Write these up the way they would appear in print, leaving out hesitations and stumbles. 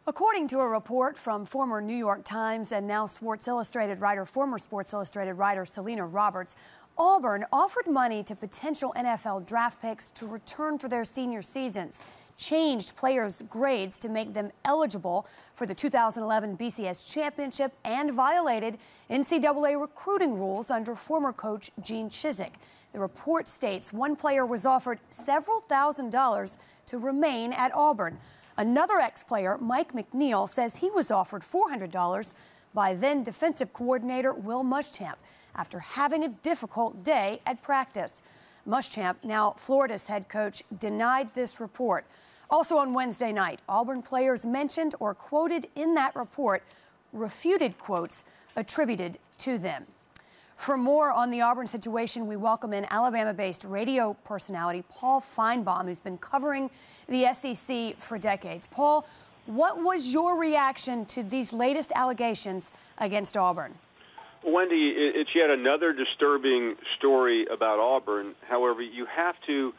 According to a report from former New York Times and now former Sports Illustrated writer Selena Roberts, Auburn offered money to potential NFL draft picks to return for their senior seasons, changed players' grades to make them eligible for the 2011 BCS championship, and violated NCAA recruiting rules under former coach Gene Chizik. The report states one player was offered several $1,000s to remain at Auburn. Another ex-player, Mike McNeil, says he was offered $400 by then defensive coordinator Will Muschamp after having a difficult day at practice. Muschamp, now Florida's head coach, denied this report. Also on Wednesday night, Auburn players mentioned or quoted in that report refuted quotes attributed to them. For more on the Auburn situation, we welcome in Alabama-based radio personality Paul Finebaum, who's been covering the SEC for decades. Paul, what was your reaction to these latest allegations against Auburn? Wendy, it's yet another disturbing story about Auburn. However, you have to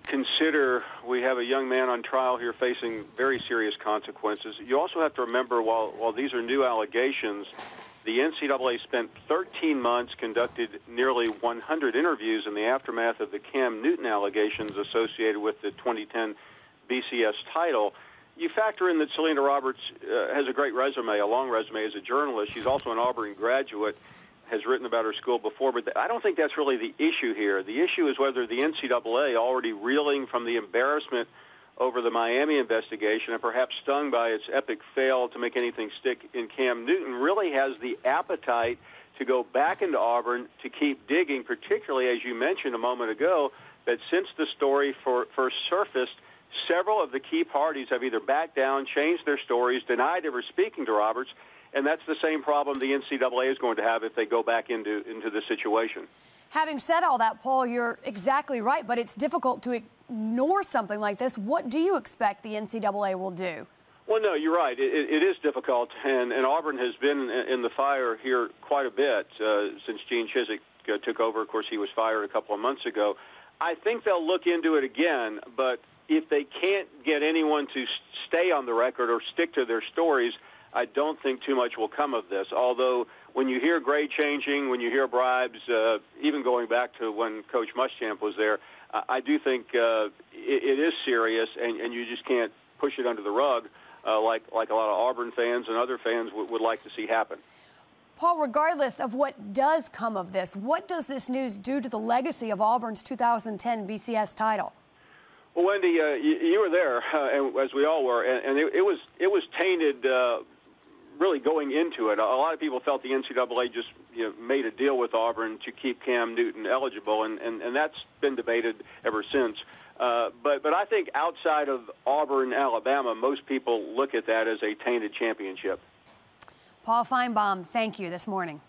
consider we have a young man on trial here facing very serious consequences. You also have to remember, while these are new allegations, the NCAA spent 13 months, conducted nearly 100 interviews in the aftermath of the Cam Newton allegations associated with the 2010 BCS title. You factor in that Selena Roberts has a great resume, a long resume as a journalist. She's also an Auburn graduate, has written about her school before, but I don't think that's really the issue here. The issue is whether the NCAA, already reeling from the embarrassment over the Miami investigation and perhaps stung by its epic fail to make anything stick in Cam Newton, really has the appetite to go back into Auburn to keep digging, particularly, as you mentioned a moment ago, that since the story first surfaced, several of the key parties have either backed down, changed their stories, denied ever speaking to Roberts, and that's the same problem the NCAA is going to have if they go back into the situation. Having said all that, Paul, you're exactly right, but it's difficult to ignore something like this. What do you expect the NCAA will do? Well, no, you're right. It is difficult, and Auburn has been in the fire here quite a bit since Gene Chizik took over. Of course, he was fired a couple of months ago. I think they'll look into it again, but if they can't get anyone to stay on the record or stick to their stories, I don't think too much will come of this. Although when you hear grade changing, when you hear bribes, even going back to when Coach Muschamp was there, I do think it is serious, and you just can't push it under the rug like a lot of Auburn fans and other fans would like to see happen. Paul, regardless of what does come of this, what does this news do to the legacy of Auburn's 2010 BCS title? Well, Wendy, you were there, and as we all were, and it was tainted. Really going into it, a lot of people felt the NCAA just made a deal with Auburn to keep Cam Newton eligible, and that's been debated ever since. But I think outside of Auburn, Alabama, most people look at that as a tainted championship. Paul Finebaum, thank you this morning.